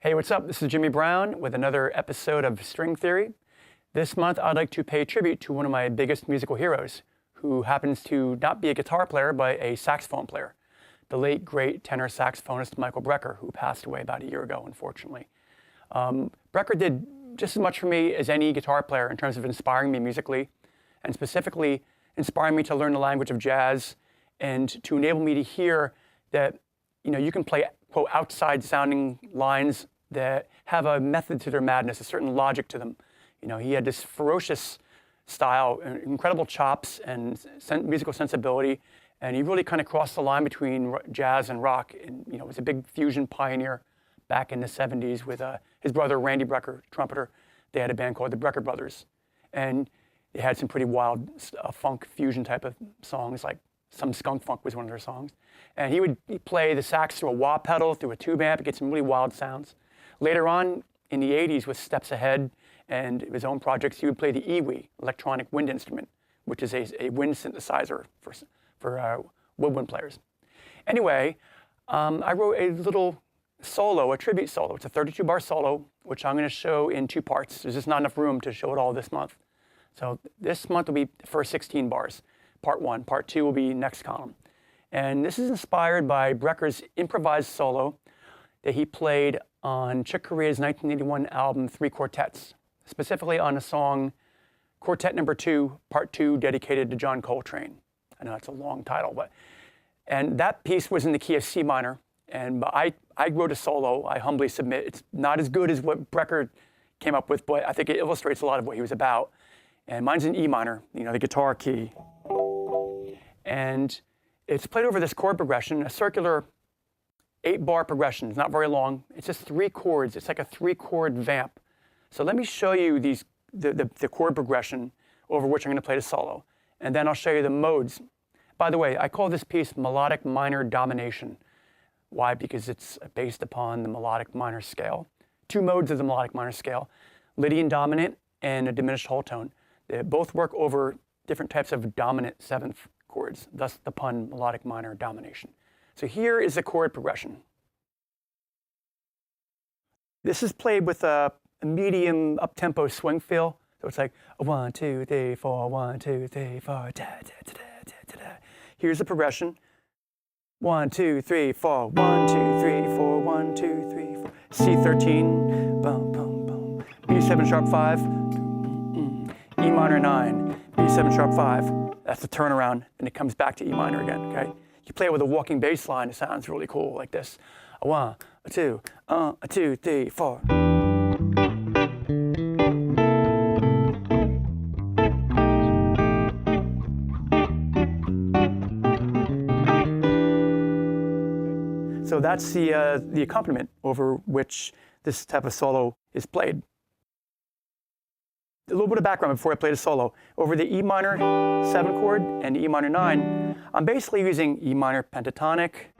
Hey, what's up? This is Jimmy Brown with another episode of String Theory. This month, I'd like to pay tribute to one of my biggest musical heroes, who happens to not be a guitar player, but a saxophone player, the late, great tenor saxophonist Michael Brecker, who passed away about a year ago, unfortunately. Brecker did just as much for me as any guitar player in terms of inspiring me musically, and specifically inspiring me to learn the language of jazz and to enable me to hear that, you can play, quote, outside sounding lines that have a method to their madness, a certain logic to them. He had this ferocious style, incredible chops and musical sensibility, and he really kind of crossed the line between jazz and rock, and was a big fusion pioneer back in the 70s with his brother Randy Brecker, trumpeter. They had a band called the Brecker Brothers, and they had some pretty wild funk fusion type of songs, like Some Skunk Funk was one of their songs. And he would play the sax through a wah pedal, through a tube amp, get some really wild sounds. Later on in the 80s with Steps Ahead and his own projects, he would play the EWI, electronic wind instrument, which is a wind synthesizer for woodwind players. Anyway, I wrote a little solo, a tribute solo. It's a 32-bar solo, which I'm going to show in two parts. There's just not enough room to show it all this month. So this month will be the first 16 bars, part one. Part two will be next column. And this is inspired by Brecker's improvised solo that he played on Chick Corea's 1981 album, Three Quartets, specifically on a song, Quartet No. 2, Part 2, dedicated to John Coltrane. I know that's a long title, and that piece was in the key of C minor, and I wrote a solo, I humbly submit. It's not as good as what Brecker came up with, but I think it illustrates a lot of what he was about. And mine's in E minor, the guitar key. And it's played over this chord progression, a circular 8-bar progression. It's not very long. It's just 3 chords. It's like a 3-chord vamp. So let me show you the chord progression over which I'm going to play the solo. And then I'll show you the modes. By the way, I call this piece Melodic Minor Domination. Why? Because it's based upon the melodic minor scale. 2 modes of the melodic minor scale, Lydian dominant and a diminished whole tone. They both work over different types of dominant 7th chords, thus the pun melodic minor domination. So here is the chord progression. This is played with a medium up-tempo swing feel. So it's like 1, 2, 3, 4, 1, 2, 3, 4, da, da, da, da, da, da. Here's the progression. 1, 2, 3, 4, 1, 2, 3, 4, 1, 2, 3, 4. C13, bum, bum, bum. B7 sharp 5, E minor 9, B7 sharp 5. That's the turnaround, and it comes back to E minor again, okay? You play it with a walking bass line, it sounds really cool, like this. 1, 2, 2, 3, 4. So that's the accompaniment over which this type of solo is played. A little bit of background before I play the solo. Over the E minor 7 chord and E minor 9, I'm basically using E minor pentatonic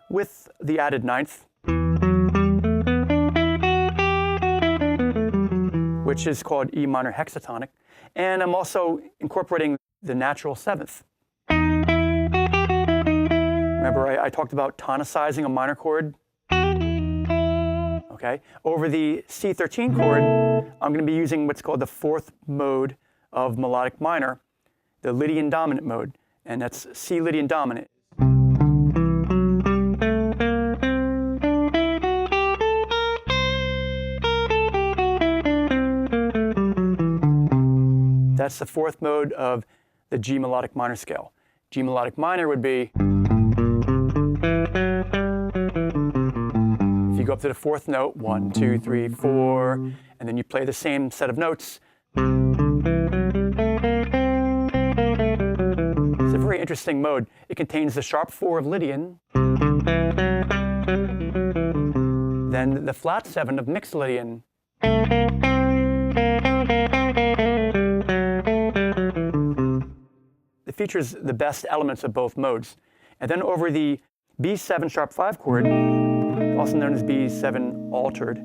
with the added 9th, which is called E minor hexatonic. And I'm also incorporating the natural 7th. Remember, I talked about tonicizing a minor chord? Okay. Over the C13 chord, I'm going to be using what's called the 4th mode of melodic minor, the Lydian dominant mode, and that's C Lydian dominant. That's the 4th mode of the G melodic minor scale. G melodic minor would be, if you go up to the 4th note, 1, 2, 3, 4, and then you play the same set of notes. It's a very interesting mode. It contains the sharp 4 of Lydian, then the flat 7 of mixed Lydian. It features the best elements of both modes. And then over the B7 sharp 5 chord, also known as B7 altered,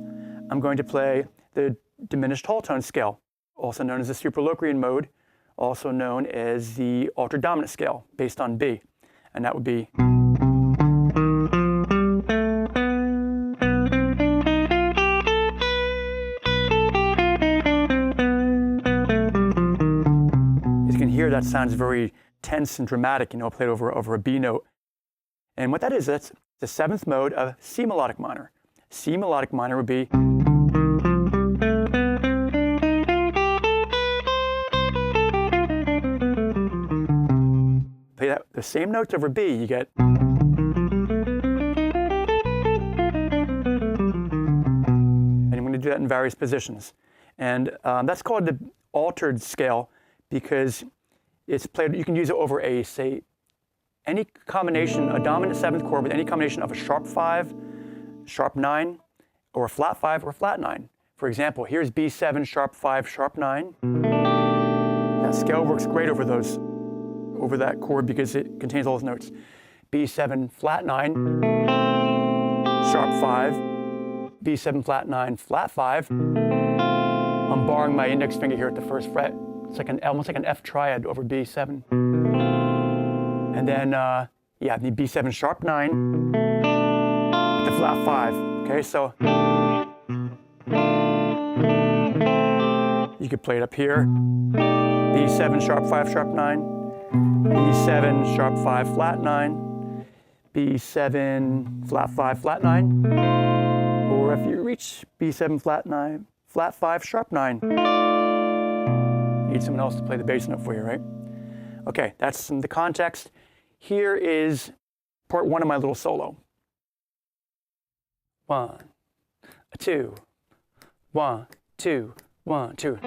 I'm going to play the diminished whole tone scale, also known as the Superlocrian mode, also known as the altered dominant scale, based on B. And that would be that sounds very tense and dramatic, played over a B note. And what that is, that's the 7th mode of C melodic minor. C melodic minor would be play that the same notes over B, you get and I'm going to do that in various positions. And that's called the altered scale because it's played, you can use it over a, say, any combination, a dominant 7th chord with any combination of a sharp 5, sharp 9, or a flat 5 or a flat 9. For example, here's B7, sharp 5, sharp 9. That scale works great over that chord because it contains all those notes. B7, flat 9, sharp 5, B7, flat 9, flat 5. I'm barring my index finger here at the 1st fret. It's like almost like an F triad over B7. And then, the B7 sharp 9 with the flat 5. Okay, so you could play it up here. B7 sharp 5 sharp 9, B7 sharp 5 flat 9, B7 flat 5 flat 9, or if you reach B7 flat 9, flat 5 sharp 9. Need someone else to play the bass note for you, right? Okay, that's the context. Here is part 1 of my little solo. 1, 2, 1, 2, 1, 2.